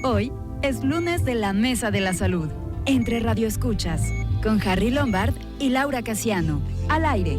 Hoy es lunes de la Mesa de la Salud, entre radioescuchas, con Harry Lombard y Laura Casiano, al aire.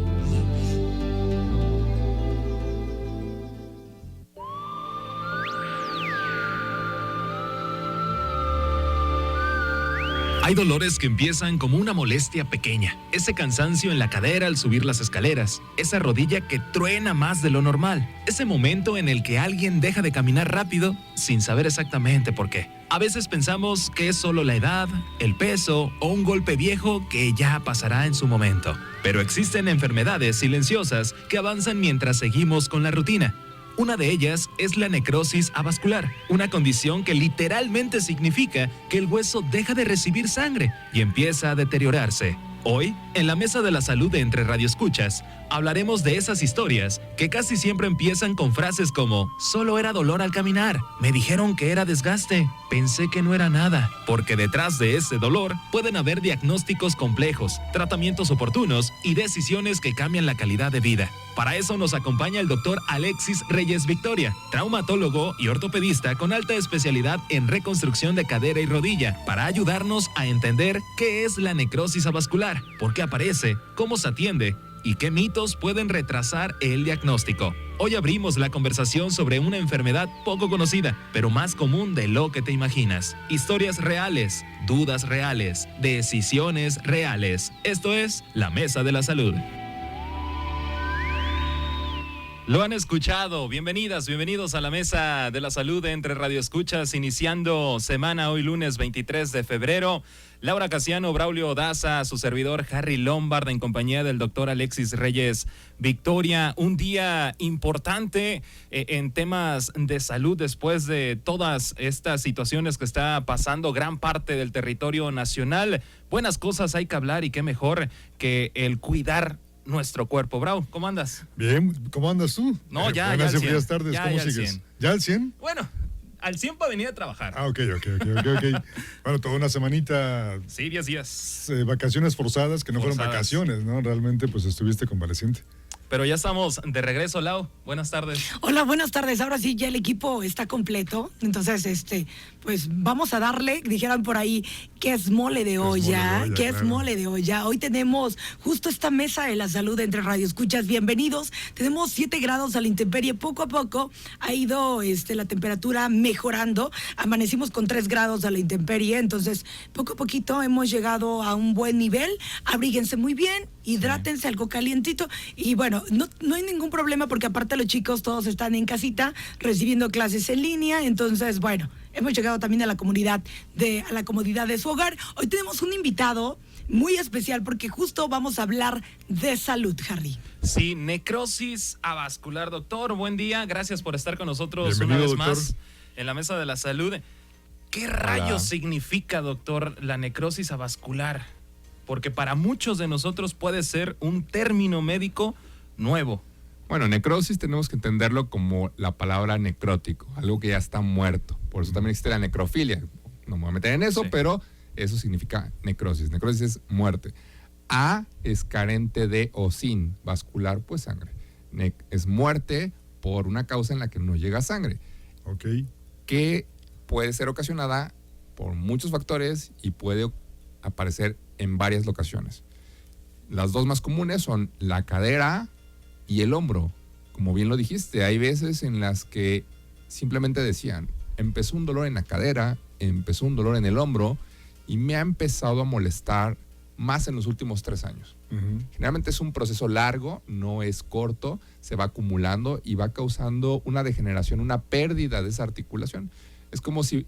Hay dolores que empiezan como una molestia pequeña, ese cansancio en la cadera al subir las escaleras, esa rodilla que truena más de lo normal, ese momento en el que alguien deja de caminar rápido sin saber exactamente por qué. A veces pensamos que es solo la edad, el peso o un golpe viejo que ya pasará en su momento. Pero existen enfermedades silenciosas que avanzan mientras seguimos con la rutina. Una de ellas es la necrosis avascular, una condición que literalmente significa que el hueso deja de recibir sangre y empieza a deteriorarse. Hoy, en la Mesa de la Salud de Entre Radioescuchas, hablaremos de esas historias que casi siempre empiezan con frases como «Solo era dolor al caminar», «Me dijeron que era desgaste», «Pensé que no era nada», porque detrás de ese dolor pueden haber diagnósticos complejos, tratamientos oportunos y decisiones que cambian la calidad de vida. Para eso nos acompaña el doctor Alexis Reyes Victoria, traumatólogo y ortopedista con alta especialidad en reconstrucción de cadera y rodilla, para ayudarnos a entender qué es la necrosis avascular, por qué aparece, cómo se atiende y qué mitos pueden retrasar el diagnóstico. Hoy abrimos la conversación sobre una enfermedad poco conocida, pero más común de lo que te imaginas. Historias reales, dudas reales, decisiones reales. Esto es La Mesa de la Salud. Lo han escuchado. Bienvenidas, bienvenidos a la Mesa de la Salud de Entre Radioescuchas, iniciando semana hoy lunes 23 de febrero. Laura Casiano, Braulio Daza, su servidor Harry Lombard, en compañía del doctor Alexis Reyes Victoria. Un día importante en temas de salud después de todas estas situaciones que está pasando gran parte del territorio nacional. Buenas cosas hay que hablar y qué mejor que el cuidar nuestro cuerpo. Bravo, ¿cómo andas? Bien, ¿cómo andas tú? No, ya buenas al y frías 100. tardes, Ya ¿cómo al sigues? 100. ¿Ya al 100? Bueno, al 100 para venir a trabajar. Ok. Bueno, toda una semanita. Sí, 10 días. Vacaciones forzadas, que no fueron Forzadas. Vacaciones, ¿no? Realmente, pues estuviste convaleciente. Pero ya estamos de regreso, Lau. Buenas tardes. Hola, buenas tardes. Ahora sí, ya el equipo está completo. Entonces, pues vamos a darle, dijeran por ahí, ¿qué es mole de olla? ¿Qué es mole de olla? Hoy tenemos justo esta Mesa de la Salud entre radioescuchas. Bienvenidos. Tenemos 7 grados a la intemperie. Poco a poco ha ido la temperatura mejorando. Amanecimos con 3 grados a la intemperie. Entonces, poco a poquito hemos llegado a un buen nivel. Abríguense muy bien, hidrátense, algo calientito. Y bueno, no hay ningún problema porque aparte los chicos todos están en casita recibiendo clases en línea. Entonces, bueno, hemos llegado también a la comodidad de su hogar. Hoy tenemos un invitado muy especial porque justo vamos a hablar de salud, Harry. Sí, necrosis avascular. Doctor, buen día. Gracias por estar con nosotros Bienvenido, una vez doctor. más en la Mesa de la Salud. ¿Qué rayos significa, doctor, la necrosis avascular? Porque para muchos de nosotros puede ser un término médico nuevo. Bueno, necrosis tenemos que entenderlo como la palabra necrótico, algo que ya está muerto. Por eso también existe la necrofilia. No me voy a meter en eso, Sí. pero eso significa necrosis. Necrosis es muerte. A es carente de o sin vascular, pues sangre. Es muerte por una causa en la que no llega sangre, Ok. que puede ser ocasionada por muchos factores y puede aparecer en varias locaciones. Las dos más comunes son la cadera y el hombro. Como bien lo dijiste, hay veces en las que simplemente decían, empezó un dolor en la cadera, empezó un dolor en el hombro y me ha empezado a molestar más en los últimos 3 años. Uh-huh. Generalmente es un proceso largo, no es corto, se va acumulando y va causando una degeneración, una pérdida de esa articulación. Es como si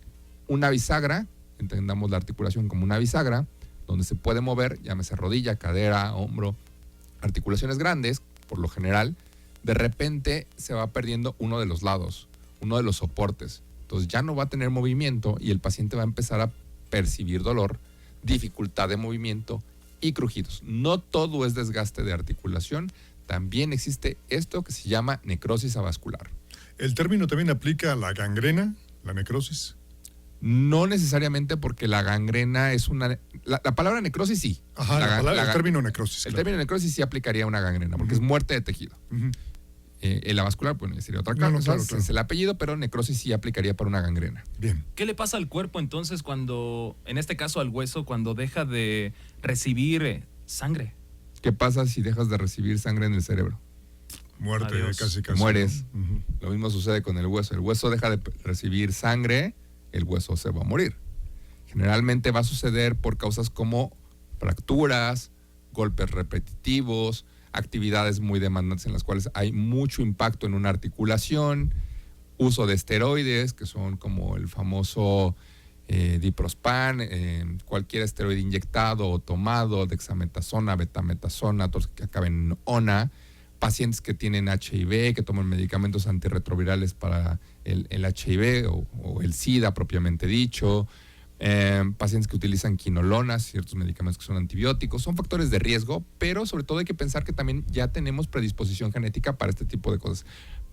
una bisagra, entendamos la articulación como una bisagra, donde se puede mover, llámese rodilla, cadera, hombro, articulaciones grandes, por lo general, de repente se va perdiendo uno de los lados, uno de los soportes. Entonces ya no va a tener movimiento y el paciente va a empezar a percibir dolor, dificultad de movimiento y crujidos. No todo es desgaste de articulación, también existe esto que se llama necrosis avascular. ¿El término también aplica a la gangrena, la necrosis? No necesariamente, porque la gangrena es una... La palabra necrosis sí. Ajá, el término necrosis. El claro. término necrosis sí aplicaría a una gangrena, porque es muerte de tejido. Uh-huh. El avascular, bueno, sería otra cosa, claro. es el apellido, pero necrosis sí aplicaría para una gangrena. Bien. ¿Qué le pasa al cuerpo entonces cuando, en este caso al hueso, cuando deja de recibir sangre? ¿Qué pasa si dejas de recibir sangre en el cerebro? Muerte, Adiós. casi. Mueres. Ujú. Lo mismo sucede con el hueso. El hueso deja de recibir sangre, el hueso se va a morir. Generalmente va a suceder por causas como fracturas, golpes repetitivos, actividades muy demandantes en las cuales hay mucho impacto en una articulación, uso de esteroides, que son como el famoso diprospan, cualquier esteroide inyectado o tomado, dexametasona, betametasona, todos que acaben en ONA, pacientes que tienen HIV, que toman medicamentos antirretrovirales para el HIV o el SIDA propiamente dicho, pacientes que utilizan quinolonas, ciertos medicamentos que son antibióticos, son factores de riesgo, pero sobre todo hay que pensar que también ya tenemos predisposición genética para este tipo de cosas.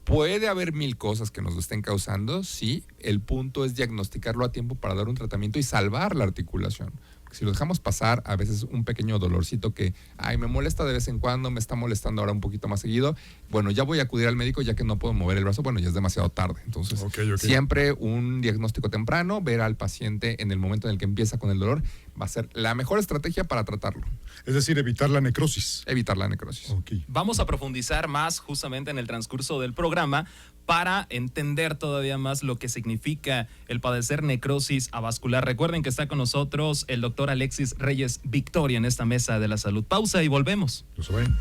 Puede haber 1000 cosas que nos lo estén causando, sí, el punto es diagnosticarlo a tiempo para dar un tratamiento y salvar la articulación. Si lo dejamos pasar, a veces un pequeño dolorcito que, me molesta de vez en cuando, me está molestando ahora un poquito más seguido, bueno, ya voy a acudir al médico ya que no puedo mover el brazo, bueno, ya es demasiado tarde. Entonces, siempre un diagnóstico temprano, ver al paciente en el momento en el que empieza con el dolor, va a ser la mejor estrategia para tratarlo. Es decir, evitar la necrosis. Evitar la necrosis. Okay. Vamos a profundizar más justamente en el transcurso del programa para entender todavía más lo que significa el padecer necrosis avascular. Recuerden que está con nosotros el doctor Alexis Reyes Victoria en esta mesa de la salud. Pausa y volvemos. Lo saben.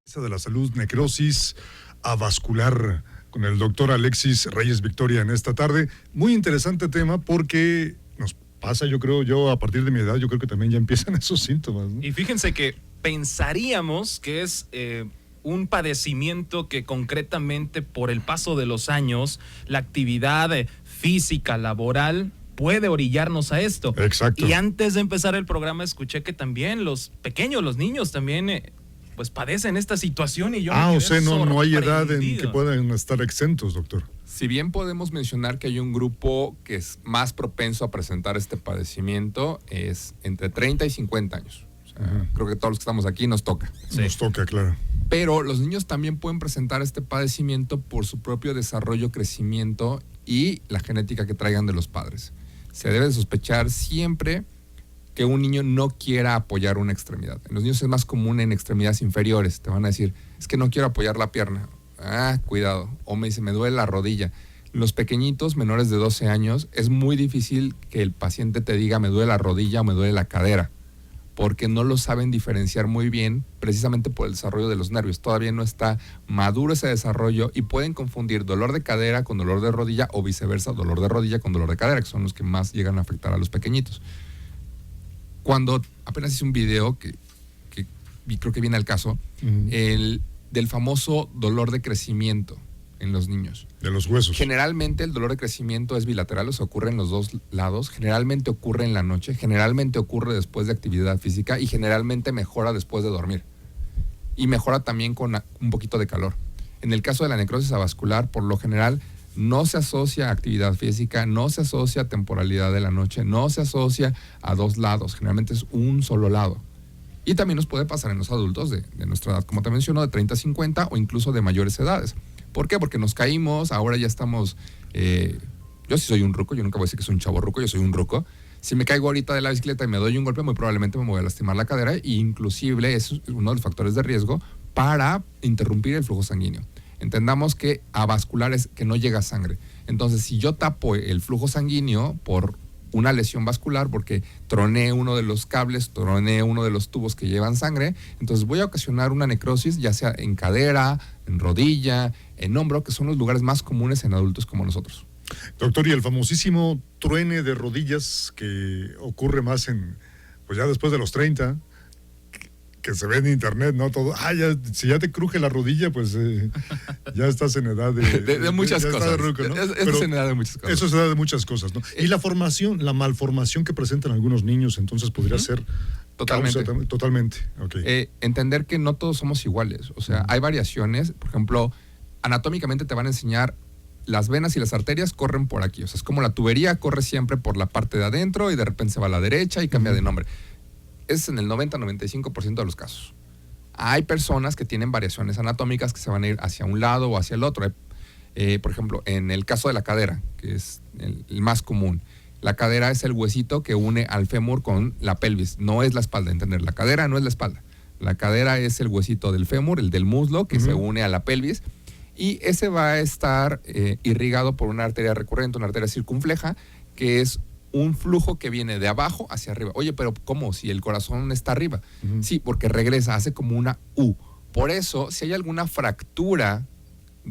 Mesa de la salud, necrosis avascular, con el doctor Alexis Reyes Victoria en esta tarde. Muy interesante tema porque nos pasa, yo a partir de mi edad, yo creo que también ya empiezan esos síntomas, ¿no? Y fíjense que pensaríamos que es un padecimiento que concretamente por el paso de los años, la actividad física, laboral, puede orillarnos a esto. Exacto. Y antes de empezar el programa escuché que también los pequeños, los niños también pues padecen esta situación y yo o sea, no hay edad en que puedan estar exentos, doctor. Si bien podemos mencionar que hay un grupo que es más propenso a presentar este padecimiento, es entre 30 y 50 años. O sea, creo que todos los que estamos aquí nos toca. Sí. Nos toca, claro. Pero los niños también pueden presentar este padecimiento por su propio desarrollo, crecimiento y la genética que traigan de los padres. Se debe de sospechar siempre que un niño no quiera apoyar una extremidad. En los niños es más común en extremidades inferiores. Te van a decir, es que no quiero apoyar la pierna. Cuidado. O me dice, me duele la rodilla. Los pequeñitos menores de 12 años es muy difícil que el paciente te diga me duele la rodilla o me duele la cadera, porque no lo saben diferenciar muy bien precisamente por el desarrollo de los nervios. Todavía no está maduro ese desarrollo y pueden confundir dolor de cadera con dolor de rodilla o viceversa, dolor de rodilla con dolor de cadera, que son los que más llegan a afectar a los pequeñitos. Cuando apenas hice un video que creo que viene al caso, del famoso dolor de crecimiento en los niños. De los huesos. Generalmente el dolor de crecimiento es bilateral, o sea, ocurre en los dos lados, generalmente ocurre en la noche, generalmente ocurre después de actividad física y generalmente mejora después de dormir. Y mejora también con un poquito de calor. En el caso de la necrosis avascular, por lo general, no se asocia a actividad física, no se asocia a temporalidad de la noche, no se asocia a dos lados, generalmente es un solo lado. Y también nos puede pasar en los adultos de nuestra edad, como te menciono, de 30 a 50 o incluso de mayores edades. ¿Por qué? Porque nos caímos, ahora ya estamos... yo sí soy un ruco, yo nunca voy a decir que soy un chavo ruco, yo soy un ruco. Si me caigo ahorita de la bicicleta y me doy un golpe, muy probablemente me voy a lastimar la cadera, e inclusive es uno de los factores de riesgo para interrumpir el flujo sanguíneo. Entendamos que avascular es que no llega sangre. Entonces, si yo tapo el flujo sanguíneo por una lesión vascular, porque troné uno de los cables, troné uno de los tubos que llevan sangre, entonces voy a ocasionar una necrosis, ya sea en cadera, en rodilla, en hombro, que son los lugares más comunes en adultos como nosotros. Doctor, y el famosísimo truene de rodillas que ocurre más pues ya después de los 30, que se ve en internet, ¿no? Todo, si ya te cruje la rodilla, pues ya estás en edad de muchas cosas. De ruco, ¿no? Eso es en edad de muchas cosas. Eso es edad de muchas cosas, ¿no? Y la malformación que presentan algunos niños, entonces podría ser totalmente. Totalmente. Okay. Entender que no todos somos iguales. O sea, hay variaciones. Por ejemplo, anatómicamente te van a enseñar las venas y las arterias corren por aquí. O sea, es como la tubería corre siempre por la parte de adentro y de repente se va a la derecha y cambia de nombre. Es en el 90-95% de los casos. Hay personas que tienen variaciones anatómicas que se van a ir hacia un lado o hacia el otro. Por ejemplo, en el caso de la cadera, que es el más común, la cadera es el huesito que une al fémur con la pelvis, no es la espalda, entender, la cadera no es la espalda. La cadera es el huesito del fémur, el del muslo, que se une a la pelvis, y ese va a estar irrigado por una arteria recurrente, una arteria circunfleja, que es un flujo que viene de abajo hacia arriba. Oye, pero ¿cómo? Si el corazón está arriba. Sí, porque regresa, hace como una U. Por eso, si hay alguna fractura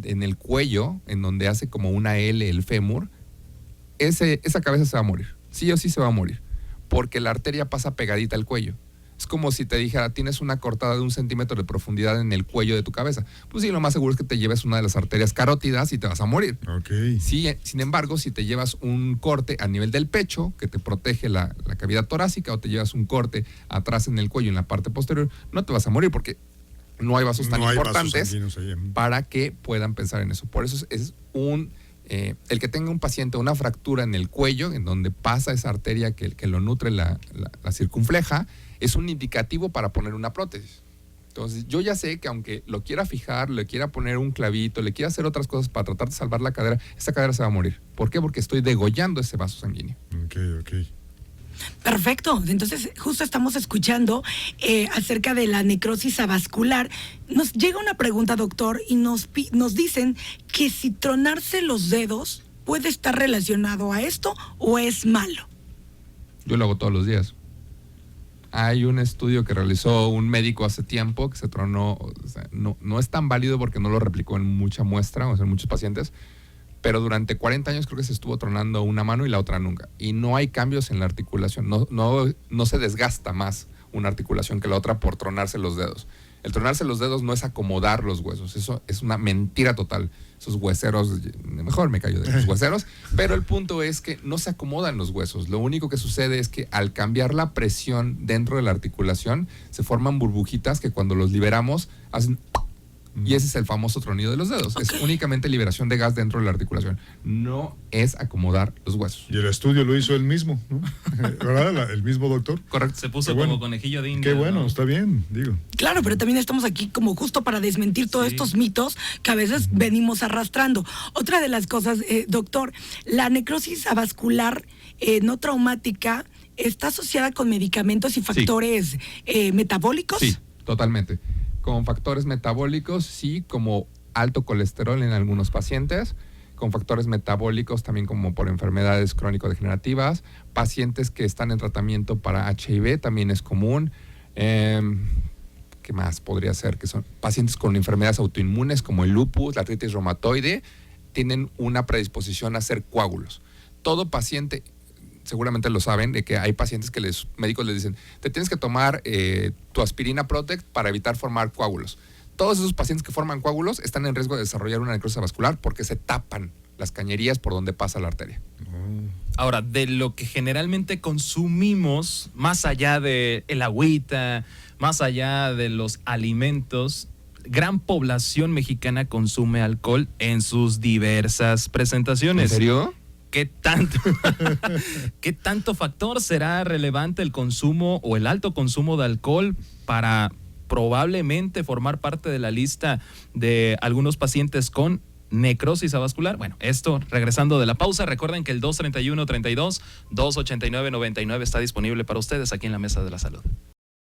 en el cuello, en donde hace como una L el fémur, esa cabeza se va a morir. Sí o sí se va a morir. Porque la arteria pasa pegadita al cuello. Es como si te dijera, tienes una cortada de 1 centímetro de profundidad en el cuello de tu cabeza. Pues sí, lo más seguro es que te lleves una de las arterias carótidas y te vas a morir. Okay. Sí, sin embargo, si te llevas un corte a nivel del pecho, que te protege la cavidad torácica, o te llevas un corte atrás en el cuello, en la parte posterior, no te vas a morir porque no hay vasos tan importantes para que puedan pensar en eso. Por eso es el que tenga un paciente una fractura en el cuello, en donde pasa esa arteria que lo nutre la circunfleja, es un indicativo para poner una prótesis. Entonces, yo ya sé que aunque lo quiera fijar, le quiera poner un clavito, le quiera hacer otras cosas para tratar de salvar la cadera, esa cadera se va a morir. ¿Por qué? Porque estoy degollando ese vaso sanguíneo. Ok. Perfecto. Entonces, justo estamos escuchando acerca de la necrosis avascular. Nos llega una pregunta, doctor, y nos dicen que si tronarse los dedos puede estar relacionado a esto o es malo. Yo lo hago todos los días. Hay un estudio que realizó un médico hace tiempo que se tronó, o sea, no es tan válido porque no lo replicó en mucha muestra, o sea, en muchos pacientes, pero durante 40 años creo que se estuvo tronando una mano y la otra nunca. Y no hay cambios en la articulación, no se desgasta más una articulación que la otra por tronarse los dedos. El tronarse los dedos no es acomodar los huesos, eso es una mentira total. Esos hueseros, mejor me callo de los hueseros, pero el punto es que no se acomodan los huesos. Lo único que sucede es que al cambiar la presión dentro de la articulación, se forman burbujitas que cuando los liberamos hacen... Y ese es el famoso tronido de los dedos. Okay. Es únicamente liberación de gas dentro de la articulación. No es acomodar los huesos. Y el estudio lo hizo él mismo, ¿no? ¿Verdad? El mismo doctor. Correcto. Se puso como conejillo de India. Qué bueno, ¿no? Está bien, digo. Claro, pero también estamos aquí como justo para desmentir todos estos mitos que a veces venimos arrastrando. Otra de las cosas, doctor, la necrosis avascular no traumática está asociada con medicamentos y factores metabólicos. Sí, totalmente. Con factores metabólicos, sí, como alto colesterol en algunos pacientes, con factores metabólicos también como por enfermedades crónico-degenerativas, pacientes que están en tratamiento para HIV también es común. ¿Qué más podría ser? Que son pacientes con enfermedades autoinmunes como el lupus, la artritis reumatoide, tienen una predisposición a hacer coágulos. Todo paciente... Seguramente lo saben, de que hay pacientes que los médicos les dicen, te tienes que tomar tu aspirina Protect para evitar formar coágulos. Todos esos pacientes que forman coágulos están en riesgo de desarrollar una necrosis vascular porque se tapan las cañerías por donde pasa la arteria. Ahora, de lo que generalmente consumimos, más allá de el agüita, más allá de los alimentos, gran población mexicana consume alcohol en sus diversas presentaciones. ¿En serio? ¿Qué tanto factor será relevante el consumo o el alto consumo de alcohol para probablemente formar parte de la lista de algunos pacientes con necrosis avascular? Bueno, esto regresando de la pausa. Recuerden que el 231-32, 289-99 está disponible para ustedes aquí en la Mesa de la Salud.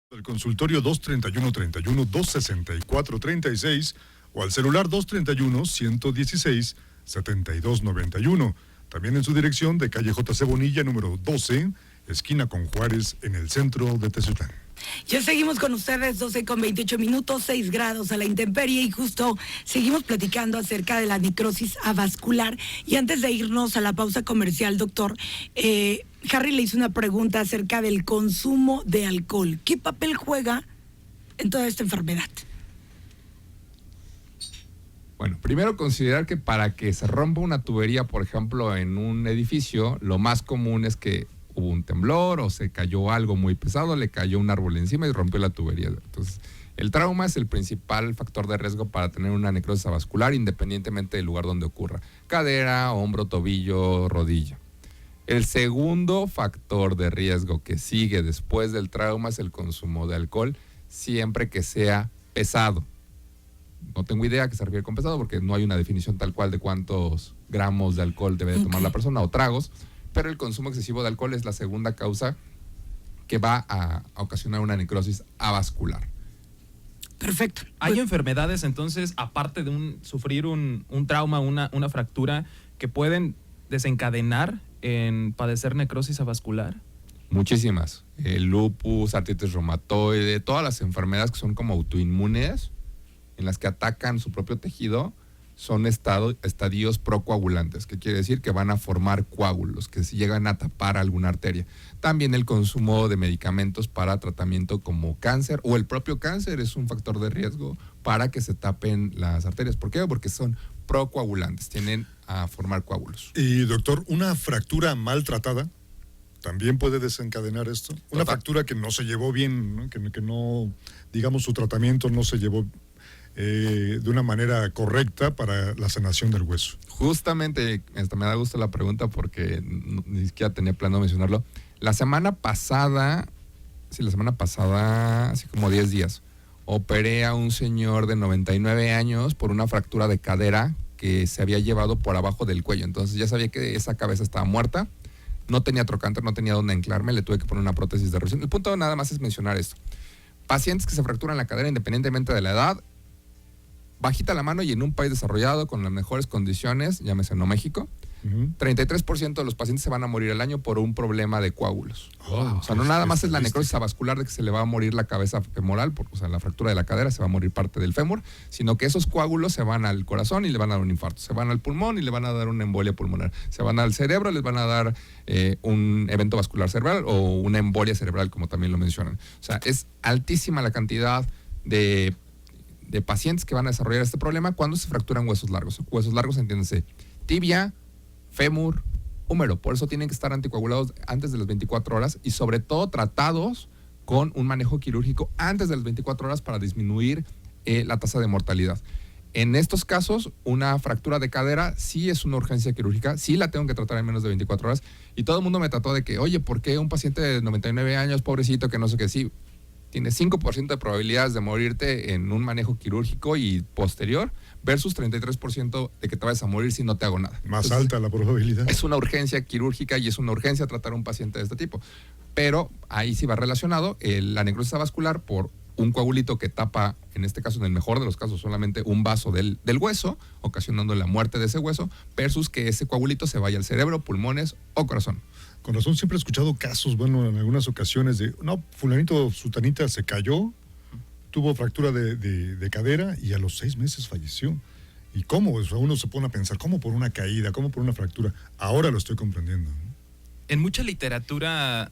El consultorio 231-31-264-36 o al celular 231-116-7291. También en su dirección de calle J.C. Bonilla, número 12, esquina con Juárez, en el centro de Tezutlán. Ya seguimos con ustedes, 12:28, 6 grados a la intemperie, y justo seguimos platicando acerca de la necrosis avascular. Y antes de irnos a la pausa comercial, doctor, Harry le hizo una pregunta acerca del consumo de alcohol. ¿Qué papel juega en toda esta enfermedad? Bueno, primero considerar que para que se rompa una tubería, por ejemplo, en un edificio, lo más común es que hubo un temblor o se cayó algo muy pesado, le cayó un árbol encima y rompió la tubería. Entonces, el trauma es el principal factor de riesgo para tener una necrosis avascular, independientemente del lugar donde ocurra. Cadera, hombro, tobillo, rodilla. El segundo factor de riesgo que sigue después del trauma es el consumo de alcohol, siempre que sea pesado. No tengo idea a qué se refiere con pesado porque no hay una definición tal cual de cuántos gramos de alcohol debe de tomar la persona o tragos, pero el consumo excesivo de alcohol es la segunda causa que va a ocasionar una necrosis avascular. Perfecto. ¿Hay enfermedades entonces, aparte de sufrir un trauma, una fractura, que pueden desencadenar en padecer necrosis avascular? Muchísimas. El lupus, artritis reumatoide, todas las enfermedades que son como autoinmunes, en las que atacan su propio tejido, son estadios procoagulantes, que quiere decir que van a formar coágulos, que se llegan a tapar alguna arteria. También el consumo de medicamentos para tratamiento como cáncer, o el propio cáncer es un factor de riesgo para que se tapen las arterias. ¿Por qué? Porque son procoagulantes, tienden a formar coágulos. Y doctor, ¿una fractura maltratada también puede desencadenar esto? Una fractura que no se llevó bien, ¿no? Que no, digamos, su tratamiento no se llevó de una manera correcta para la sanación del hueso. Justamente, me da gusto la pregunta porque ni siquiera tenía planeado mencionarlo. La semana pasada, así como 10 días, operé a un señor de 99 años por una fractura de cadera que se había llevado por abajo del cuello. Entonces ya sabía que esa cabeza estaba muerta, no tenía trocánter, no tenía dónde anclarme, le tuve que poner una prótesis de revisión. El punto nada más es mencionar esto. Pacientes que se fracturan la cadera independientemente de la edad, bajita la mano y en un país desarrollado con las mejores condiciones, llámese no México, 33% de los pacientes se van a morir al año por un problema de coágulos. O sea, no nada más es la necrosis avascular de que se le va a morir la cabeza femoral, o sea, la fractura de la cadera, se va a morir parte del fémur, sino que esos coágulos se van al corazón y le van a dar un infarto, se van al pulmón y le van a dar una embolia pulmonar, se van al cerebro y les van a dar un evento vascular cerebral o una embolia cerebral, como también lo mencionan. O sea, es altísima la cantidad de pacientes que van a desarrollar este problema cuando se fracturan huesos largos. Huesos largos, entiéndase, tibia, fémur, húmero. Por eso tienen que estar anticoagulados antes de las 24 horas y sobre todo tratados con un manejo quirúrgico antes de las 24 horas para disminuir la tasa de mortalidad. En estos casos, una fractura de cadera sí es una urgencia quirúrgica, sí la tengo que tratar en menos de 24 horas. Y todo el mundo me trató de que, oye, ¿por qué un paciente de 99 años, pobrecito, que no sé qué? Sí, tiene 5% de probabilidades de morirte en un manejo quirúrgico y posterior versus 33% de que te vayas a morir si no te hago nada. Más Entonces, alta la probabilidad. Es una urgencia quirúrgica y es una urgencia tratar a un paciente de este tipo. Pero ahí sí va relacionado la necrosis vascular por un coagulito que tapa, en este caso, en el mejor de los casos, solamente un vaso del hueso, ocasionando la muerte de ese hueso, versus que ese coagulito se vaya al cerebro, pulmones o corazón. Con razón siempre he escuchado casos, bueno, en algunas ocasiones de, no, fulanito, sutanita se cayó, tuvo fractura de cadera y a los 6 meses falleció. ¿Y cómo? O sea, uno se pone a pensar, ¿cómo por una caída? ¿Cómo por una fractura? Ahora lo estoy comprendiendo, ¿no? En mucha literatura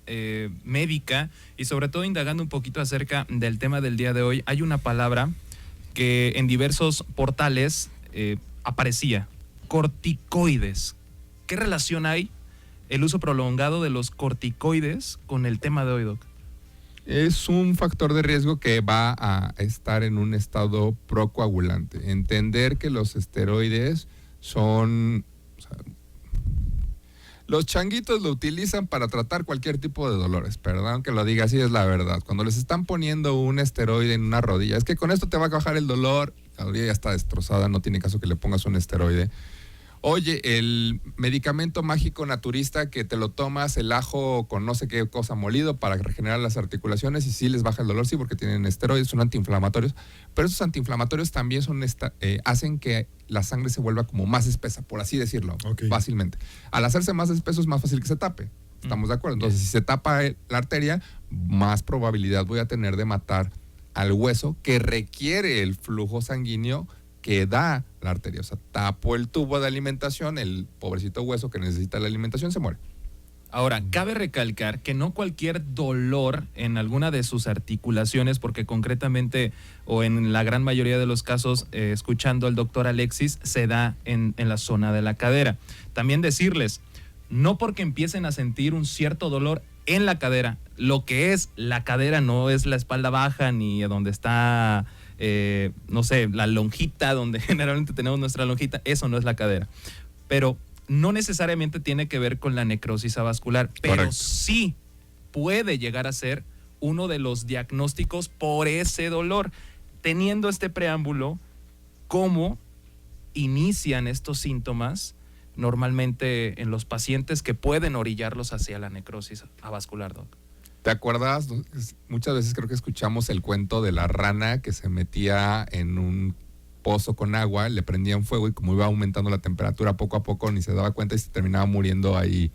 médica y sobre todo indagando un poquito acerca del tema del día de hoy, hay una palabra que en diversos portales aparecía, corticoides. ¿Qué relación hay el uso prolongado de los corticoides con el tema de hoy, Doc? Es un factor de riesgo que va a estar en un estado procoagulante. Entender que los esteroides son... O sea, los changuitos lo utilizan para tratar cualquier tipo de dolores, perdón que lo diga así, es la verdad. Cuando les están poniendo un esteroide en una rodilla, es que con esto te va a bajar el dolor, la rodilla ya está destrozada, no tiene caso que le pongas un esteroide. Oye, el medicamento mágico naturista que te lo tomas, el ajo con no sé qué cosa molido para regenerar las articulaciones y sí les baja el dolor, sí, porque tienen esteroides, son antiinflamatorios, pero esos antiinflamatorios también son hacen que la sangre se vuelva como más espesa, por así decirlo, fácilmente. Al hacerse más espeso es más fácil que se tape, ¿estamos de acuerdo? Entonces, si se tapa la arteria, más probabilidad voy a tener de matar al hueso que requiere el flujo sanguíneo que da la arteria. O sea, tapo el tubo de alimentación, el pobrecito hueso que necesita la alimentación se muere. Ahora, cabe recalcar que no cualquier dolor en alguna de sus articulaciones, porque concretamente o en la gran mayoría de los casos, escuchando al doctor Alexis, se da en la zona de la cadera. También decirles, no porque empiecen a sentir un cierto dolor en la cadera, lo que es la cadera no es la espalda baja ni donde está... no sé, la lonjita, donde generalmente tenemos nuestra lonjita, eso no es la cadera. Pero no necesariamente tiene que ver con la necrosis avascular, pero correcto, sí puede llegar a ser uno de los diagnósticos por ese dolor. teniendo este preámbulo, ¿cómo inician estos síntomas normalmente en los pacientes que pueden orillarlos hacia la necrosis avascular, doc? ¿Te acuerdas? Muchas veces creo que escuchamos el cuento de la rana que se metía en un pozo con agua, le prendían fuego y como iba aumentando la temperatura poco a poco ni se daba cuenta y se terminaba muriendo ahí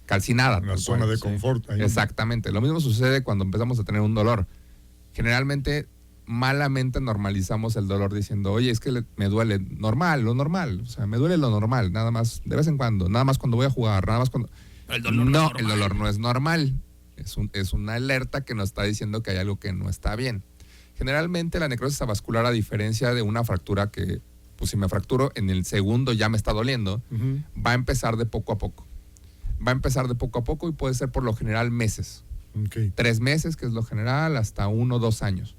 calcinada. Una zona de confort. Ahí. Exactamente. Lo mismo sucede cuando empezamos a tener un dolor. Generalmente, malamente normalizamos el dolor diciendo, oye, es que me duele lo normal. O sea, me duele lo normal, nada más de vez en cuando, nada más cuando voy a jugar, nada más cuando... El dolor no es normal. El dolor no es normal. Es una alerta que nos está diciendo que hay algo que no está bien. Generalmente la necrosis avascular, a diferencia de una fractura que, pues si me fracturo en el segundo ya me está doliendo, va a empezar de poco a poco. Va a empezar de poco a poco y puede ser por lo general meses. 3 meses, que es lo general, hasta 1 o 2 años.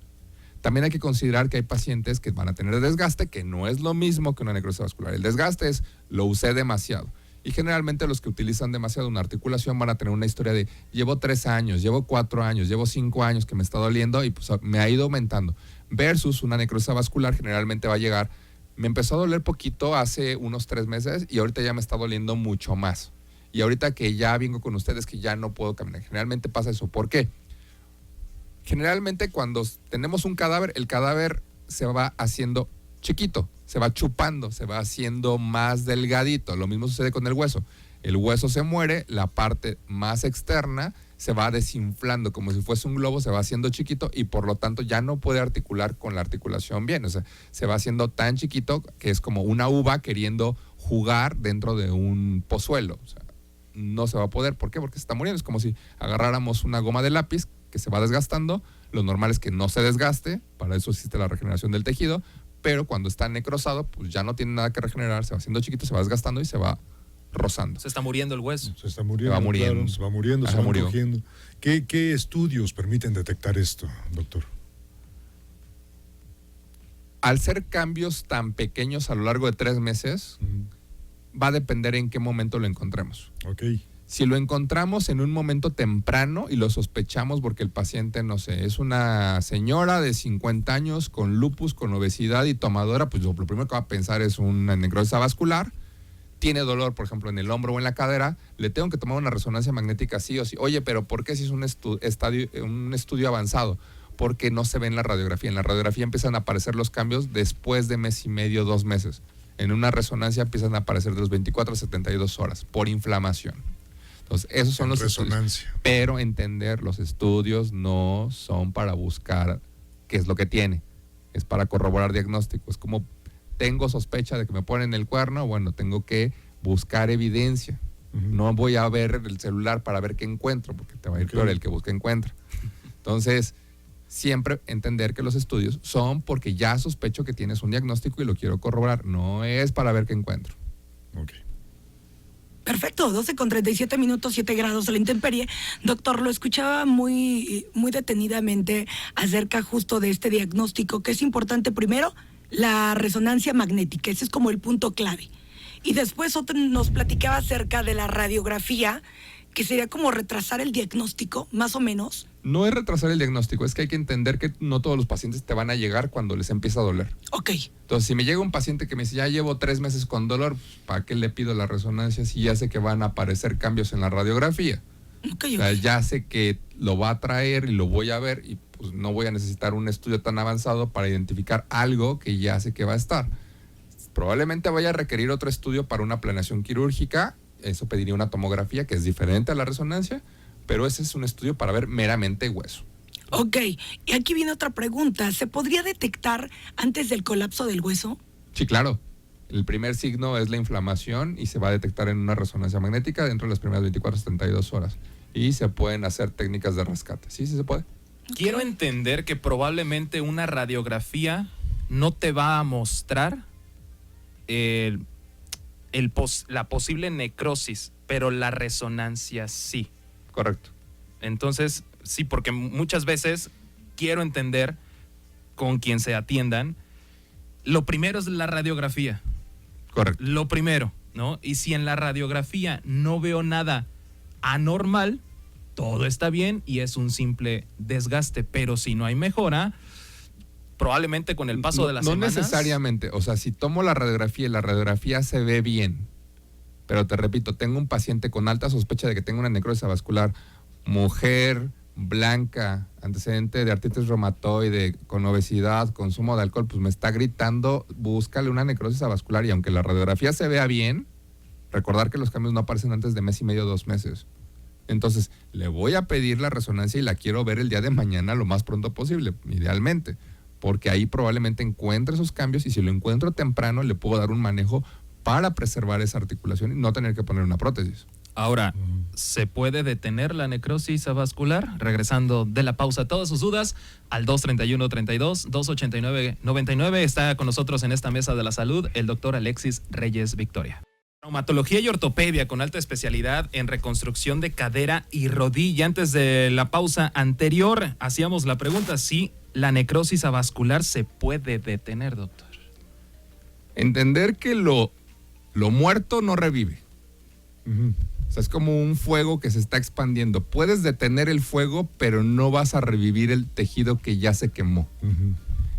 También hay que considerar que hay pacientes que van a tener desgaste, que no es lo mismo que una necrosis vascular. El desgaste es, lo usé demasiado. Y generalmente los que utilizan demasiado una articulación van a tener una historia de, llevo 3 años, llevo 4 años, llevo 5 años que me está doliendo y pues me ha ido aumentando. Versus una necrosis vascular generalmente va a llegar, me empezó a doler poquito hace unos 3 meses y ahorita ya me está doliendo mucho más. Y ahorita que ya vengo con ustedes que ya no puedo caminar. Generalmente pasa eso. ¿Por qué? Generalmente cuando tenemos un cadáver, el cadáver se va haciendo chiquito, se va chupando, se va haciendo más delgadito. Lo mismo sucede con el hueso. El hueso se muere, la parte más externa se va desinflando como si fuese un globo, se va haciendo chiquito y por lo tanto ya no puede articular con la articulación bien. O sea, se va haciendo tan chiquito que es como una uva queriendo jugar dentro de un pozuelo. O sea, no se va a poder. ¿Por qué? Porque se está muriendo. Es como si agarráramos una goma de lápiz que se va desgastando. Lo normal es que no se desgaste, para eso existe la regeneración del tejido, pero cuando está necrosado, pues ya no tiene nada que regenerar, se va haciendo chiquito, se va desgastando y se va rozando. Se está muriendo el hueso. Se está muriendo, se va muriendo. claro, se va muriendo, se va encogiendo. ¿Qué estudios permiten detectar esto, doctor? Al ser cambios tan pequeños a lo largo de 3 meses, va a depender en qué momento lo encontremos. Ok. Si lo encontramos en un momento temprano y lo sospechamos porque el paciente, no sé, es una señora de 50 años con lupus, con obesidad y tomadora, pues lo primero que va a pensar es una necrosis vascular. Tiene dolor, por ejemplo, en el hombro o en la cadera, le tengo que tomar una resonancia magnética sí o sí. Oye, pero ¿por qué si es un estudio avanzado? Porque no se ve en la radiografía. En la radiografía empiezan a aparecer los cambios después de 1 mes y medio, 2 meses. En una resonancia empiezan a aparecer de los 24 a 72 horas por inflamación. Entonces, esos son los estudios. Pero entender, los estudios no son para buscar qué es lo que tiene. Es para corroborar diagnóstico. Es como, tengo sospecha de que me ponen el cuerno, bueno, tengo que buscar evidencia. No voy a ver el celular para ver qué encuentro, porque te va a ir peor el que busca encuentra. Entonces, siempre entender que los estudios son porque ya sospecho que tienes un diagnóstico y lo quiero corroborar. No es para ver qué encuentro. Ok. Perfecto, 12:37, 7 grados a la intemperie. Doctor, lo escuchaba muy detenidamente acerca justo de este diagnóstico, que es importante primero, la resonancia magnética, ese es como el punto clave. Y después nos platicaba acerca de la radiografía, que sería como retrasar el diagnóstico, más o menos. No es retrasar el diagnóstico, es que hay que entender que no todos los pacientes te van a llegar cuando les empieza a doler. Ok. Entonces, si me llega un paciente que me dice, ya llevo 3 meses con dolor, ¿para qué le pido la resonancia si ya sé que van a aparecer cambios en la radiografía? Okay. O sea, ya sé que lo va a traer y lo voy a ver y pues no voy a necesitar un estudio tan avanzado para identificar algo que ya sé que va a estar. Probablemente vaya a requerir otro estudio para una planeación quirúrgica. Eso pediría una tomografía que es diferente a la resonancia, pero ese es un estudio para ver meramente hueso. Ok, y aquí viene otra pregunta. ¿Se podría detectar antes del colapso del hueso? Sí, claro. El primer signo es la inflamación y se va a detectar en una resonancia magnética dentro de las primeras 24 a 72 horas. Y se pueden hacer técnicas de rescate. Sí, sí se puede. Quiero entender que probablemente una radiografía no te va a mostrar la posible necrosis, pero la resonancia sí. Correcto. Entonces, sí, porque muchas veces quiero entender con quien se atiendan, lo primero es la radiografía. Correcto. Lo primero, ¿no? Y si en la radiografía no veo nada anormal, todo está bien y es un simple desgaste, pero si no hay mejora, probablemente con el paso de las semanas. No necesariamente, o sea, si tomo la radiografía y la radiografía se ve bien, pero te repito, tengo un paciente con alta sospecha de que tenga una necrosis avascular, mujer, blanca, antecedente de artritis reumatoide, con obesidad, consumo de alcohol, pues me está gritando, búscale una necrosis avascular, y aunque la radiografía se vea bien, recordar que los cambios no aparecen antes de mes y medio, 2 meses. Entonces, le voy a pedir la resonancia y la quiero ver el día de mañana lo más pronto posible, idealmente, porque ahí probablemente encuentre esos cambios, y si lo encuentro temprano le puedo dar un manejo para preservar esa articulación y no tener que poner una prótesis. Ahora, ¿se puede detener la necrosis avascular? Regresando de la pausa, todas sus dudas al 231-32, 289-99. Está con nosotros en esta mesa de la salud el doctor Alexis Reyes Victoria. Traumatología y ortopedia con alta especialidad en reconstrucción de cadera y rodilla. Antes de la pausa anterior, hacíamos la pregunta si la necrosis avascular se puede detener, doctor. Entender que lo muerto no revive. Uh-huh. O sea, es como un fuego que se está expandiendo. Puedes detener el fuego, pero no vas a revivir el tejido que ya se quemó. Uh-huh.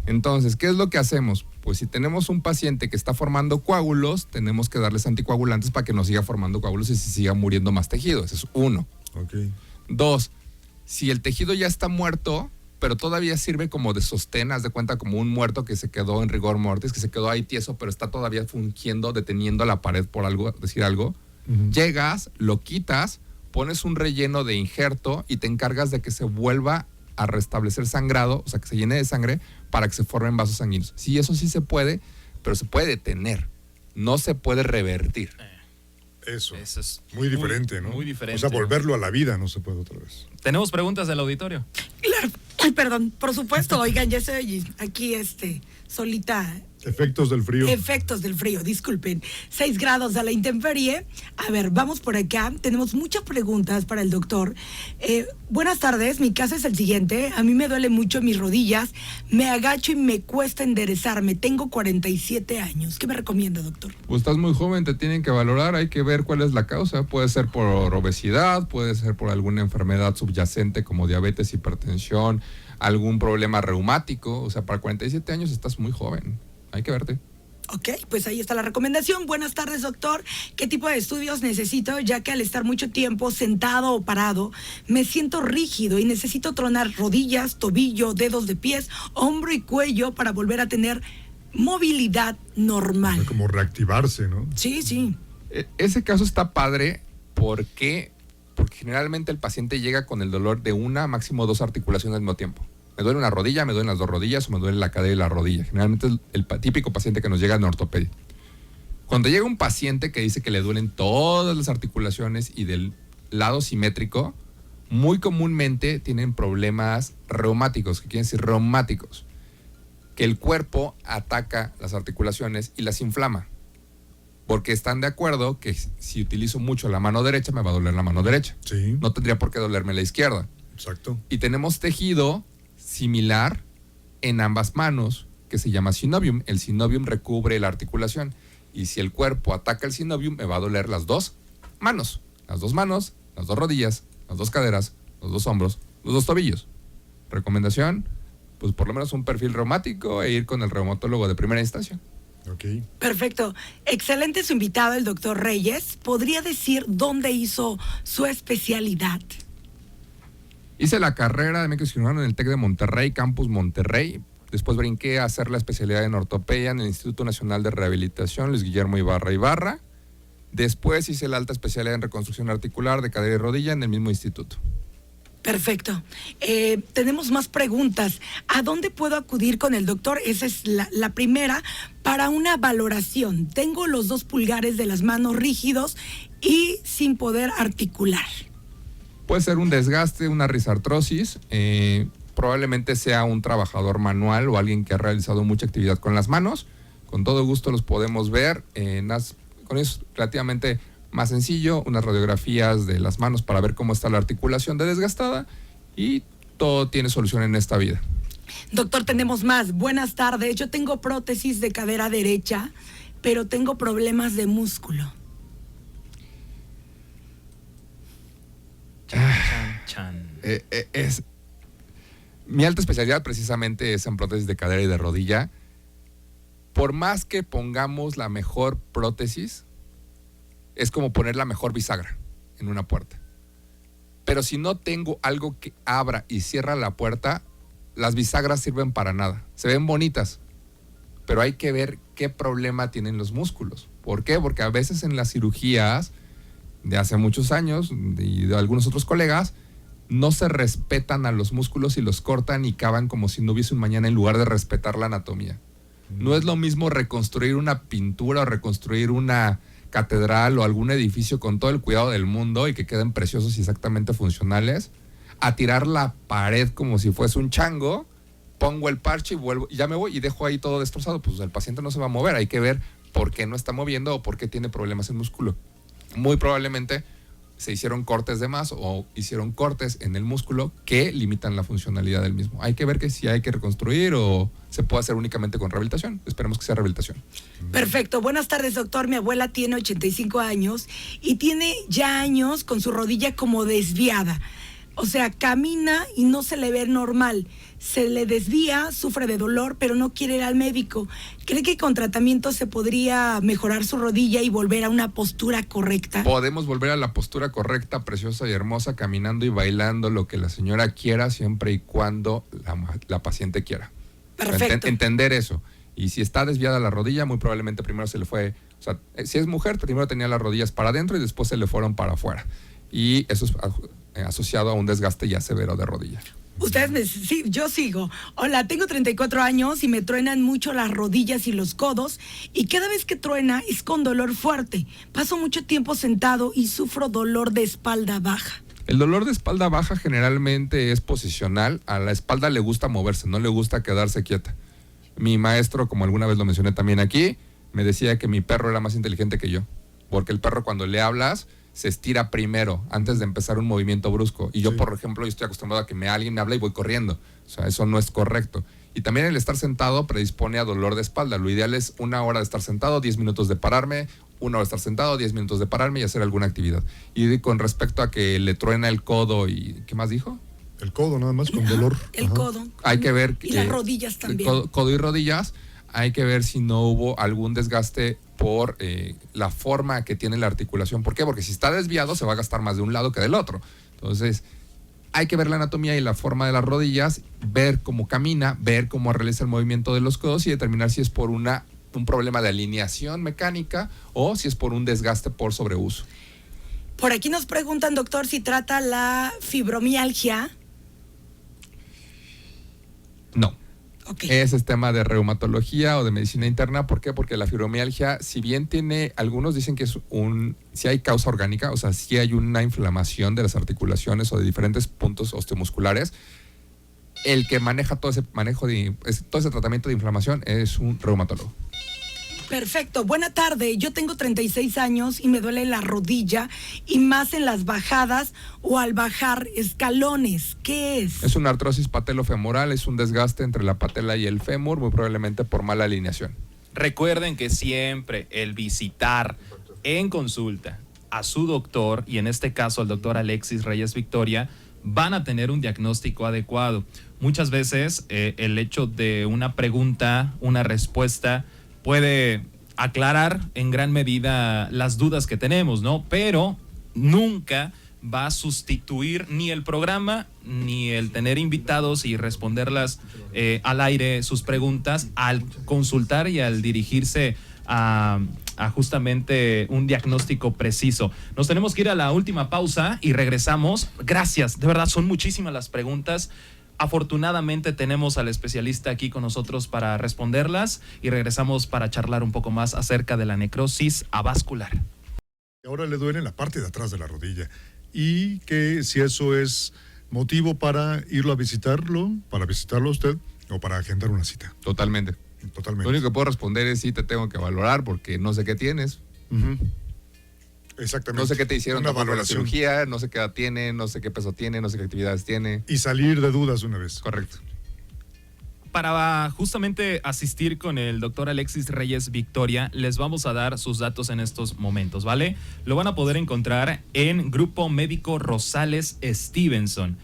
Entonces, ¿qué es lo que hacemos? Pues si tenemos un paciente que está formando coágulos, tenemos que darles anticoagulantes para que no siga formando coágulos y se siga muriendo más tejido. Ese es 1. Okay. 2, si el tejido ya está muerto, pero todavía sirve como de sostén, haz de cuenta como un muerto que se quedó en rigor mortis, que se quedó ahí tieso, pero está todavía fungiendo, deteniendo la pared por algo, decir algo. Uh-huh. Llegas, lo quitas, pones un relleno de injerto y te encargas de que se vuelva a restablecer sangrado, o sea, que se llene de sangre para que se formen vasos sanguíneos. Sí, eso sí se puede, pero se puede detener, no se puede revertir. Eso es muy diferente, ¿no? Muy diferente. O sea, volverlo a la vida no se puede otra vez. ¿Tenemos preguntas del auditorio? Claro. Ay, perdón, por supuesto, oigan, ya se oye aquí solita. Efectos del frío. Efectos del frío, disculpen. 6 grados a la intemperie. A ver, vamos por acá. Tenemos muchas preguntas para el doctor. Buenas tardes, mi caso es el siguiente. A mí me duele mucho mis rodillas. Me agacho y me cuesta enderezarme. Tengo 47 años. ¿Qué me recomienda, doctor? Pues estás muy joven, te tienen que valorar. Hay que ver cuál es la causa. Puede ser por obesidad, puede ser por alguna enfermedad subyacente como diabetes, hipertensión, algún problema reumático. O sea, para 47 años estás muy joven. Hay que verte. Ok, pues ahí está la recomendación. Buenas tardes, doctor. ¿Qué tipo de estudios necesito? Ya que al estar mucho tiempo sentado o parado, me siento rígido y necesito tronar rodillas, tobillo, dedos de pies, hombro y cuello para volver a tener movilidad normal. Como reactivarse, ¿no? Sí, sí. Ese caso está padre porque generalmente el paciente llega con el dolor de una, máximo 2 articulaciones al mismo tiempo. Me duele una rodilla, me duelen las 2 rodillas o me duele la cadera y la rodilla. Generalmente es el típico paciente que nos llega en ortopedia. Cuando llega un paciente que dice que le duelen todas las articulaciones y del lado simétrico, muy comúnmente tienen problemas reumáticos. ¿Qué quieren decir reumáticos? Que el cuerpo ataca las articulaciones y las inflama. Porque están de acuerdo que si utilizo mucho la mano derecha, me va a doler la mano derecha. Sí. No tendría por qué dolerme la izquierda. Exacto. Y tenemos tejido similar en ambas manos, que se llama synovium. El synovium recubre la articulación. Y si el cuerpo ataca el synovium, me va a doler las 2 manos. Las 2 manos, las 2 rodillas, las 2 caderas, los 2 hombros, los 2 tobillos. Recomendación, pues por lo menos un perfil reumático e ir con el reumatólogo de primera instancia. Okay. Perfecto. Excelente su invitado, el doctor Reyes. ¿Podría decir dónde hizo su especialidad? Hice la carrera de médico cirujano en el TEC de Monterrey, Campus Monterrey. Después brinqué a hacer la especialidad en ortopedia en el Instituto Nacional de Rehabilitación, Luis Guillermo Ibarra. Después hice la alta especialidad en reconstrucción articular de cadera y rodilla en el mismo instituto. Perfecto. Tenemos más preguntas. ¿A dónde puedo acudir con el doctor? Esa es la primera. Para una valoración. Tengo los 2 pulgares de las manos rígidos y sin poder articular. Puede ser un desgaste, una risartrosis. Probablemente sea un trabajador manual o alguien que ha realizado mucha actividad con las manos. Con todo gusto los podemos ver. Con eso es relativamente más sencillo, unas radiografías de las manos para ver cómo está la articulación de desgastada y todo tiene solución en esta vida. Doctor, tenemos más. Buenas tardes. Yo tengo prótesis de cadera derecha, pero tengo problemas de músculo. Mi alta especialidad precisamente es en prótesis de cadera y de rodilla. Por más que pongamos la mejor prótesis, es como poner la mejor bisagra en una puerta. Pero si no tengo algo que abra y cierra la puerta, las bisagras sirven para nada. Se ven bonitas, pero hay que ver qué problema tienen los músculos. ¿Por qué? Porque a veces en las cirugías de hace muchos años y de algunos otros colegas, no se respetan a los músculos y los cortan y cavan como si no hubiese un mañana en lugar de respetar la anatomía. No es lo mismo reconstruir una pintura o reconstruir una catedral o algún edificio con todo el cuidado del mundo y que queden preciosos y exactamente funcionales, a tirar la pared como si fuese un chango, pongo el parche y vuelvo, y ya me voy y dejo ahí todo destrozado. Pues el paciente no se va a mover, hay que ver por qué no está moviendo o por qué tiene problemas en músculo. Muy probablemente se hicieron cortes de más o hicieron cortes en el músculo que limitan la funcionalidad del mismo. Hay que ver que si hay que reconstruir o se puede hacer únicamente con rehabilitación. Esperemos que sea rehabilitación. Perfecto. Buenas tardes, doctor. Mi abuela tiene 85 años y tiene ya años con su rodilla como desviada. O sea, camina y no se le ve normal. Se le desvía, sufre de dolor, pero no quiere ir al médico. ¿Cree que con tratamiento se podría mejorar su rodilla y volver a una postura correcta? Podemos volver a la postura correcta, preciosa y hermosa, caminando y bailando lo que la señora quiera, siempre y cuando la paciente quiera. Perfecto. Entender eso. Y si está desviada la rodilla, muy probablemente primero se le fue... O sea, si es mujer, primero tenía las rodillas para adentro y después se le fueron para afuera. Y eso es asociado a un desgaste ya severo de rodilla. Sí, yo sigo. Hola, tengo 34 años y me truenan mucho las rodillas y los codos y cada vez que truena es con dolor fuerte. Paso mucho tiempo sentado y sufro dolor de espalda baja. El dolor de espalda baja generalmente es posicional. A la espalda le gusta moverse, no le gusta quedarse quieta. Mi maestro, como alguna vez lo mencioné también aquí, me decía que mi perro era más inteligente que yo, porque el perro cuando le hablas se estira primero antes de empezar un movimiento brusco. Y yo, por ejemplo, yo estoy acostumbrado a que alguien me habla y voy corriendo. O sea, eso no es correcto. Y también el estar sentado predispone a dolor de espalda. Lo ideal es 1 hora de estar sentado, 10 minutos de pararme, 1 hora de estar sentado, 10 minutos de pararme y hacer alguna actividad. Y con respecto a que le truena el codo y... ¿Qué más dijo? El codo nada más, con dolor. El codo. Hay que ver... Y las rodillas también. Codo y rodillas. Hay que ver si no hubo algún desgaste por la forma que tiene la articulación. ¿Por qué? Porque si está desviado se va a gastar más de un lado que del otro. Entonces, hay que ver la anatomía y la forma de las rodillas, ver cómo camina, ver cómo realiza el movimiento de los codos y determinar si es por un problema de alineación mecánica o si es por un desgaste por sobreuso. Por aquí nos preguntan, doctor, si trata la fibromialgia. No. Okay. Ese es tema de reumatología o de medicina interna. ¿Por qué? Porque la fibromialgia, si bien tiene, algunos dicen que es si hay causa orgánica, o sea, si hay una inflamación de las articulaciones o de diferentes puntos osteomusculares, el que maneja todo ese tratamiento de inflamación es un reumatólogo. Perfecto. Buena tarde. Yo tengo 36 años y me duele la rodilla y más en las bajadas o al bajar escalones. ¿Qué es? Es una artrosis patelofemoral, es un desgaste entre la patela y el fémur, muy probablemente por mala alineación. Recuerden que siempre el visitar en consulta a su doctor, y en este caso al doctor Alexis Reyes Victoria, van a tener un diagnóstico adecuado. Muchas veces el hecho de una pregunta, una respuesta, puede aclarar en gran medida las dudas que tenemos, ¿no? Pero nunca va a sustituir ni el programa, ni el tener invitados y responderlas al aire sus preguntas al consultar y al dirigirse a justamente un diagnóstico preciso. Nos tenemos que ir a la última pausa y regresamos. Gracias, de verdad, son muchísimas las preguntas. Afortunadamente tenemos al especialista aquí con nosotros para responderlas y regresamos para charlar un poco más acerca de la necrosis avascular. Ahora le duele en la parte de atrás de la rodilla y que si eso es motivo para irlo a visitarlo, para visitarlo a usted o para agendar una cita. Totalmente. Lo único que puedo responder es sí te tengo que valorar porque no sé qué tienes. Uh-huh. Exactamente. No sé qué te hicieron una con la valoración. cirugía, no sé qué edad tiene, no sé qué peso tiene, no sé qué actividades tiene. Y salir de dudas una vez. Correcto. Para justamente asistir con el doctor Alexis Reyes Victoria, les vamos a dar sus datos en estos momentos, ¿vale? Lo van a poder encontrar en Grupo Médico Rosales Stevenson.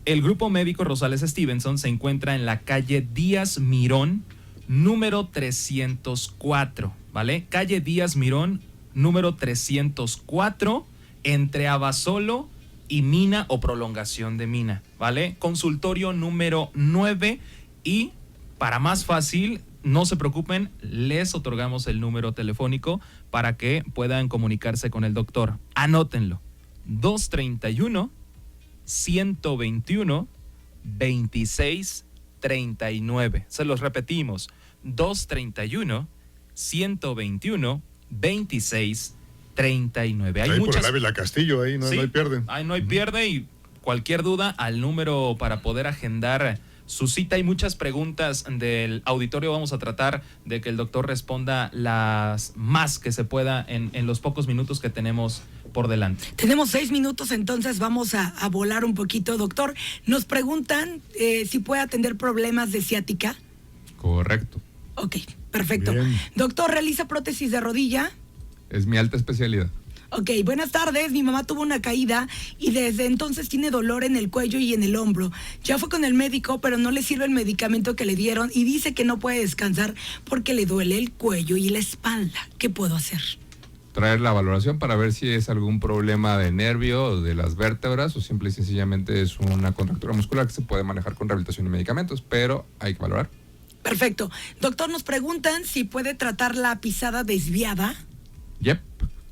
El Grupo Médico Rosales Stevenson se encuentra en la calle Díaz Mirón, número 304, ¿vale? Calle Díaz Mirón, número 304, entre Abasolo y Mina o prolongación de Mina, ¿vale? Consultorio número 9 y para más fácil, no se preocupen, les otorgamos el número telefónico para que puedan comunicarse con el doctor. Anótenlo. 231-121-2639. Se los repetimos. 231-121-2639. Ahí por el Ávila Castillo, ahí no, sí, no hay pierde. Ahí no hay pierde y cualquier duda al número para poder agendar su cita. Hay muchas preguntas del auditorio. Vamos a tratar de que el doctor responda las más que se pueda en los pocos minutos que tenemos por delante. Tenemos 6 minutos, entonces vamos a volar un poquito, doctor. Nos preguntan si puede atender problemas de ciática. Correcto. Ok, perfecto. Bien. Doctor, ¿realiza prótesis de rodilla? Es mi alta especialidad. Ok, buenas tardes. Mi mamá tuvo una caída y desde entonces tiene dolor en el cuello y en el hombro. Ya fue con el médico, pero no le sirve el medicamento que le dieron y dice que no puede descansar porque le duele el cuello y la espalda. ¿Qué puedo hacer? Traer la valoración para ver si es algún problema de nervio o de las vértebras o simple y sencillamente es una contractura muscular que se puede manejar con rehabilitación y medicamentos, pero hay que valorar. Perfecto. Doctor, nos preguntan si puede tratar la pisada desviada. Yep.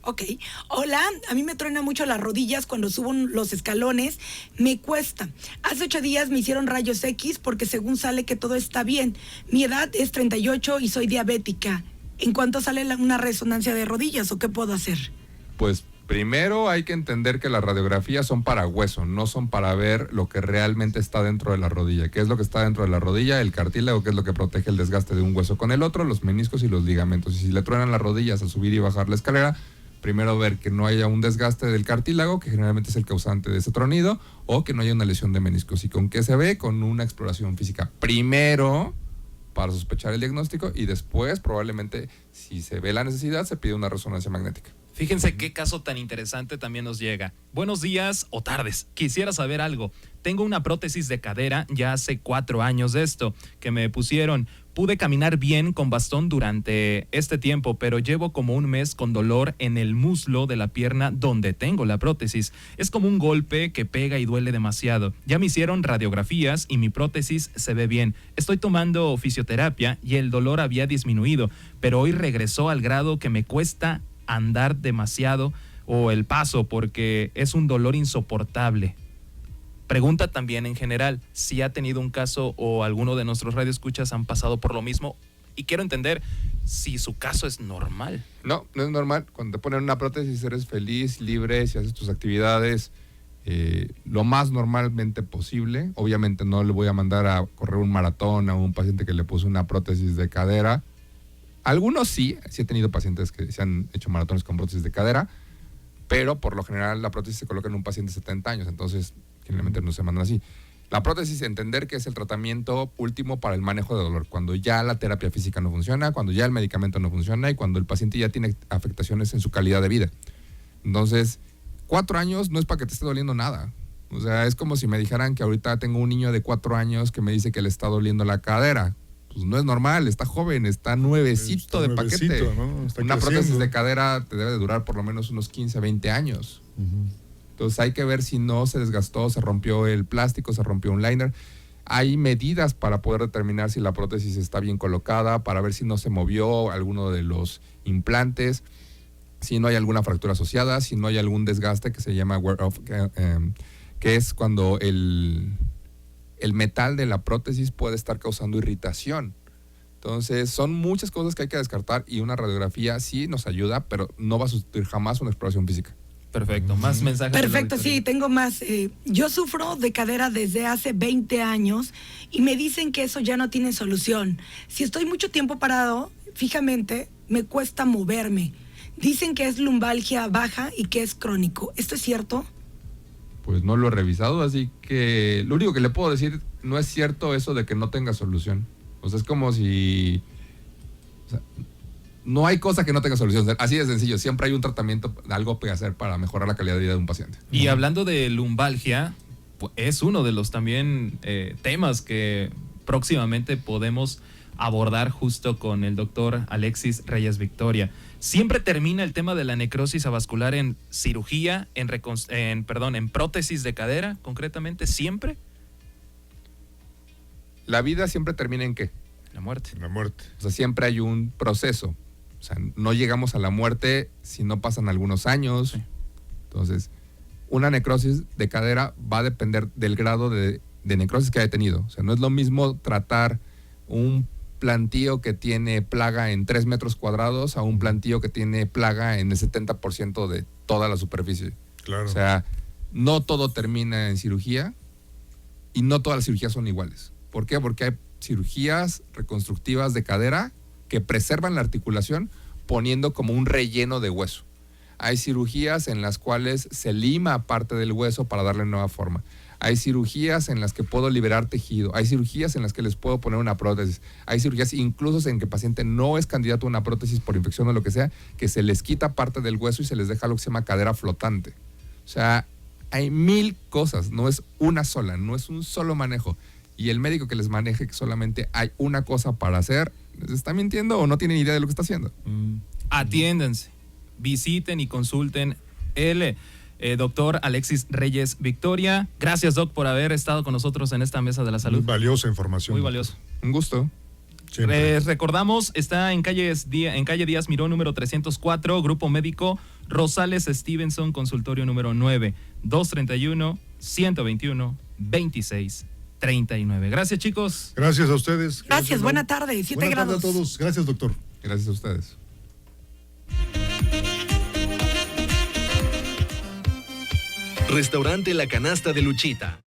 Ok. Hola, a mí me truena mucho las rodillas cuando subo los escalones. Me cuesta. Hace 8 días me hicieron rayos X porque según sale que todo está bien. Mi edad es 38 y soy diabética. ¿En cuánto sale una resonancia de rodillas o qué puedo hacer? Pues primero hay que entender que las radiografías son para hueso, no son para ver lo que realmente está dentro de la rodilla. ¿Qué es lo que está dentro de la rodilla? El cartílago, que es lo que protege el desgaste de un hueso con el otro, los meniscos y los ligamentos. Y si le truenan las rodillas al subir y bajar la escalera, primero ver que no haya un desgaste del cartílago, que generalmente es el causante de ese tronido, o que no haya una lesión de meniscos. ¿Y con qué se ve? Con una exploración física. Primero, para sospechar el diagnóstico, y después, probablemente, si se ve la necesidad, se pide una resonancia magnética. Fíjense qué caso tan interesante también nos llega. Buenos días o tardes. Quisiera saber algo. Tengo una prótesis de cadera ya hace 4 años de esto que me pusieron. Pude caminar bien con bastón durante este tiempo, pero llevo como un mes con dolor en el muslo de la pierna donde tengo la prótesis. Es como un golpe que pega y duele demasiado. Ya me hicieron radiografías y mi prótesis se ve bien. Estoy tomando fisioterapia y el dolor había disminuido, pero hoy regresó al grado que me cuesta andar demasiado o el paso porque es un dolor insoportable. Pregunta también en general si ha tenido un caso o alguno de nuestros radioescuchas han pasado por lo mismo y quiero entender si su caso es normal. No, no es normal. Cuando te ponen una prótesis eres feliz, libre, si haces tus actividades lo más normalmente posible. Obviamente no le voy a mandar a correr un maratón a un paciente que le puso una prótesis de cadera. Algunos sí he tenido pacientes que se han hecho maratones con prótesis de cadera, pero por lo general la prótesis se coloca en un paciente de 70 años, entonces generalmente no se mandan así. La prótesis, entender que es el tratamiento último para el manejo de dolor, cuando ya la terapia física no funciona, cuando ya el medicamento no funciona y cuando el paciente ya tiene afectaciones en su calidad de vida. Entonces, 4 años no es para que te esté doliendo nada. O sea, es como si me dijeran que ahorita tengo un niño de 4 años que me dice que le está doliendo la cadera. Pues no es normal, está joven, está nuevecito de paquete. ¿No? Una prótesis de cadera te debe de durar por lo menos unos 15, 20 años. Entonces hay que ver si no se desgastó, se rompió el plástico, se rompió un liner. Hay medidas para poder determinar si la prótesis está bien colocada, para ver si no se movió alguno de los implantes, si no hay alguna fractura asociada, si no hay algún desgaste que se llama wear off, que es cuando el metal de la prótesis puede estar causando irritación. Entonces, son muchas cosas que hay que descartar y una radiografía sí nos ayuda, pero no va a sustituir jamás una exploración física. Perfecto, más mensajes. Perfecto, sí, tengo más. Yo sufro de cadera desde hace 20 años y me dicen que eso ya no tiene solución. Si estoy mucho tiempo parado, fijamente, me cuesta moverme. Dicen que es lumbalgia baja y que es crónico. ¿Esto es cierto? Pues no lo he revisado, así que lo único que le puedo decir, no es cierto eso de que no tenga solución. O sea, es como si... O sea, no hay cosa que no tenga solución. Así de sencillo, siempre hay un tratamiento, algo que hacer para mejorar la calidad de vida de un paciente. Y hablando de lumbalgia, es uno de los también temas que próximamente podemos abordar justo con el doctor Alexis Reyes Victoria. Siempre termina el tema de la necrosis avascular en cirugía, en prótesis de cadera, concretamente, ¿siempre? La vida siempre termina ¿en qué? La muerte. La muerte. O sea, siempre hay un proceso. O sea, no llegamos a la muerte si no pasan algunos años. Sí. Entonces, una necrosis de cadera va a depender del grado de necrosis que haya tenido. O sea, no es lo mismo tratar un plantío que tiene plaga en 3 metros cuadrados a un plantío que tiene plaga en el 70% de toda la superficie. Claro. O sea, no todo termina en cirugía y no todas las cirugías son iguales. ¿Por qué? Porque hay cirugías reconstructivas de cadera que preservan la articulación poniendo como un relleno de hueso. Hay cirugías en las cuales se lima parte del hueso para darle nueva forma. Hay cirugías en las que puedo liberar tejido. Hay cirugías en las que les puedo poner una prótesis. Hay cirugías incluso en que el paciente no es candidato a una prótesis por infección o lo que sea, que se les quita parte del hueso y se les deja lo que se llama cadera flotante. O sea, hay 1000 cosas, no es una sola, no es un solo manejo. Y el médico que les maneje que solamente hay una cosa para hacer, ¿les está mintiendo o no tienen idea de lo que está haciendo? Atiéndanse, visiten y consulten el doctor Alexis Reyes Victoria. Gracias, Doc, por haber estado con nosotros en esta mesa de la salud. Muy valiosa información. Muy valioso. Un gusto. Recordamos, está en calle Díaz Miró, número 304, Grupo Médico Rosales Stevenson, consultorio número 9, 231-121-2639. Gracias, chicos. Gracias a ustedes. Gracias, buena tarde, 7 buena grados. tarde a todos. Gracias, doctor. Gracias a ustedes. Restaurante La Canasta de Luchita.